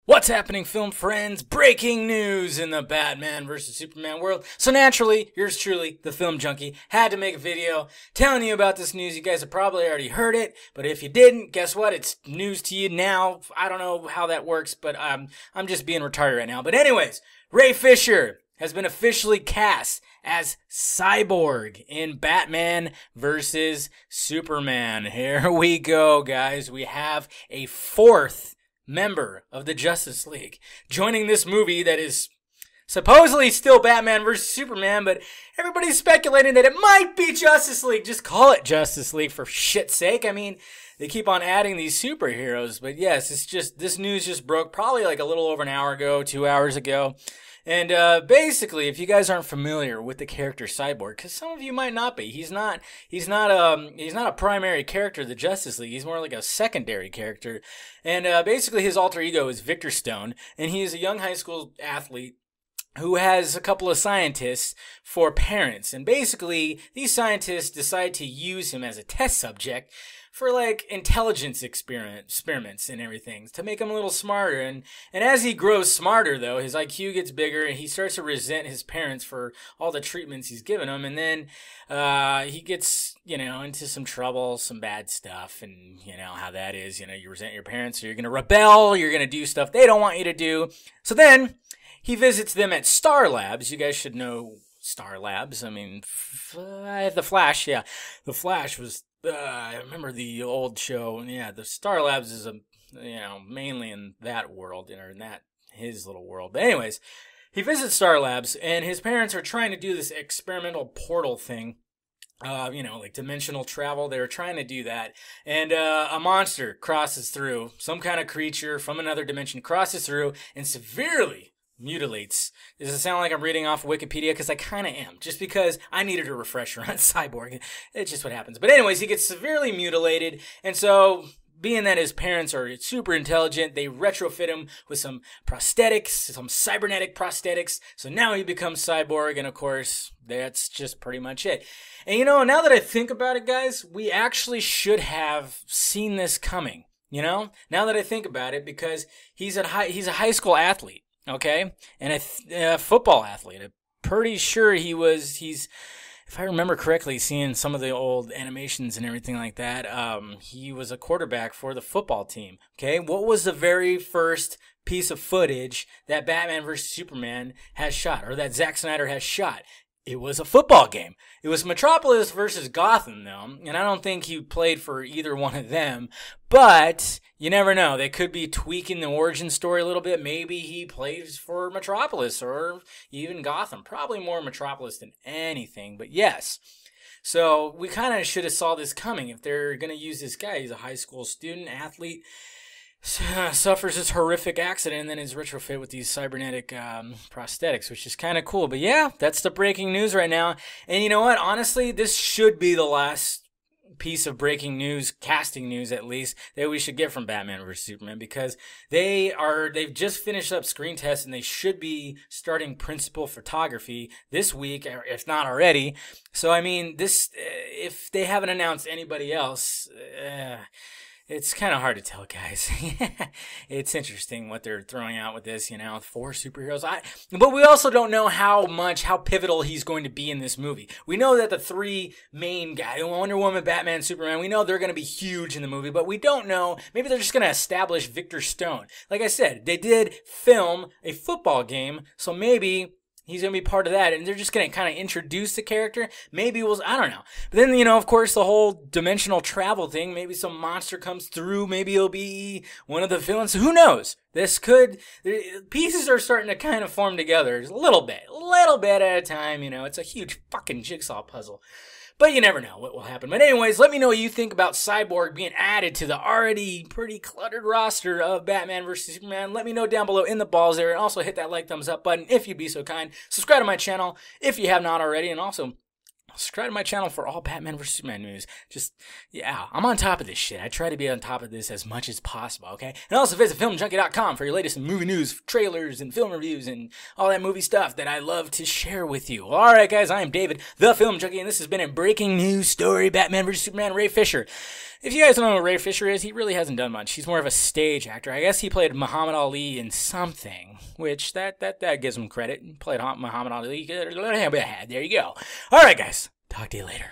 What's happening, film friends? Breaking news in the Batman vs. Superman world. So naturally, yours truly, the Film Junkie, had to make a video telling you about this news. You guys have probably already heard it, but if you didn't, guess what? It's news to you now. I don't know how that works, but I'm just being retarded right now. But anyways, Ray Fisher has been officially cast as Cyborg in Batman vs. Superman. Here we go, guys. We have a fourth member of the Justice League joining this movie that is supposedly still Batman vs. Superman, but everybody's speculating that it might be Justice League. Just call it Justice League for shit's sake. I mean, they keep on adding these superheroes, but yes, this news just broke probably like a little over an hour ago, 2 hours ago. And basically, if you guys aren't familiar with the character Cyborg, because some of you might not be, he's not a primary character of the Justice League. He's more like a secondary character. And basically, his alter ego is Victor Stone, and he is a young high school athlete who has a couple of scientists for parents. And basically, these scientists decide to use him as a test subject for like intelligence experiments and everything to make him a little smarter. And as he grows smarter, though, his IQ gets bigger and he starts to resent his parents for all the treatments he's given them. And then he gets, into some trouble, some bad stuff. And you know how that is. You resent your parents, so you're going to rebel. You're going to do stuff they don't want you to do. So then he visits them at Star Labs. You guys should know Star Labs. I mean, The Flash, yeah. The Flash was... I remember the old show. Yeah, the Star Labs is mainly in that world, or in his little world. But anyways, he visits Star Labs, and his parents are trying to do this experimental portal thing. Like dimensional travel. They were trying to do that, and a monster crosses through. Some kind of creature from another dimension crosses through and severely mutilates. Does it sound like I'm reading off Wikipedia? Because I kind of am. Just because I needed a refresher on Cyborg. It's just what happens. But anyways, he gets severely mutilated. And so, being that his parents are super intelligent, they retrofit him with some prosthetics, some cybernetic prosthetics. So now he becomes Cyborg. And of course, that's just pretty much it. And now that I think about it, guys, we actually should have seen this coming. Now that I think about it, because he's a high school athlete. Okay, and a football athlete. I'm pretty sure he's, if I remember correctly, seeing some of the old animations and everything like that, he was a quarterback for the football team. Okay, what was the very first piece of footage that Batman vs. Superman has shot, or that Zack Snyder has shot? It was a football game. It was Metropolis versus Gotham, though, and I don't think he played for either one of them, but you never know. They could be tweaking the origin story a little bit. Maybe he plays for Metropolis or even Gotham. Probably more Metropolis than anything, but yes. So we kind of should have saw this coming. If they're going to use this guy, he's a high school student, athlete, suffers this horrific accident and then is retrofit with these cybernetic prosthetics, which is kind of cool. But yeah, that's the breaking news right now. And you know what? Honestly, this should be the last piece of breaking news, casting news at least, that we should get from Batman vs. Superman, because they've just finished up screen tests and they should be starting principal photography this week, if not already. So I mean, if they haven't announced anybody else, it's kind of hard to tell, guys. It's interesting what they're throwing out with this, 4 superheroes. But we also don't know how pivotal he's going to be in this movie. We know that the 3 main guys, Wonder Woman, Batman, Superman, we know they're going to be huge in the movie, but we don't know. Maybe they're just going to establish Victor Stone. Like I said, they did film a football game, so maybe he's going to be part of that, and they're just going to kind of introduce the character. Maybe I don't know. But then, of course, the whole dimensional travel thing, maybe some monster comes through, maybe he'll be one of the villains. Who knows? Pieces are starting to kind of form together a little bit at a time, It's a huge fucking jigsaw puzzle. But you never know what will happen. But anyways, let me know what you think about Cyborg being added to the already pretty cluttered roster of Batman vs. Superman. Let me know down below in the balls there. And also hit that like, thumbs up button if you'd be so kind. Subscribe to my channel if you have not already. And also subscribe to my channel for all Batman vs. Superman news. I'm on top of this shit. I try to be on top of this as much as possible, okay? And also visit FilmJunkie.com for your latest movie news, trailers, and film reviews, and all that movie stuff that I love to share with you. Alright, guys, I am David, the Film Junkie, and this has been a breaking news story, Batman vs. Superman, Ray Fisher. If you guys don't know who Ray Fisher is, he really hasn't done much. He's more of a stage actor. I guess he played Muhammad Ali in something, which that gives him credit. He played Muhammad Ali. There you go. All right, guys. Talk to you later.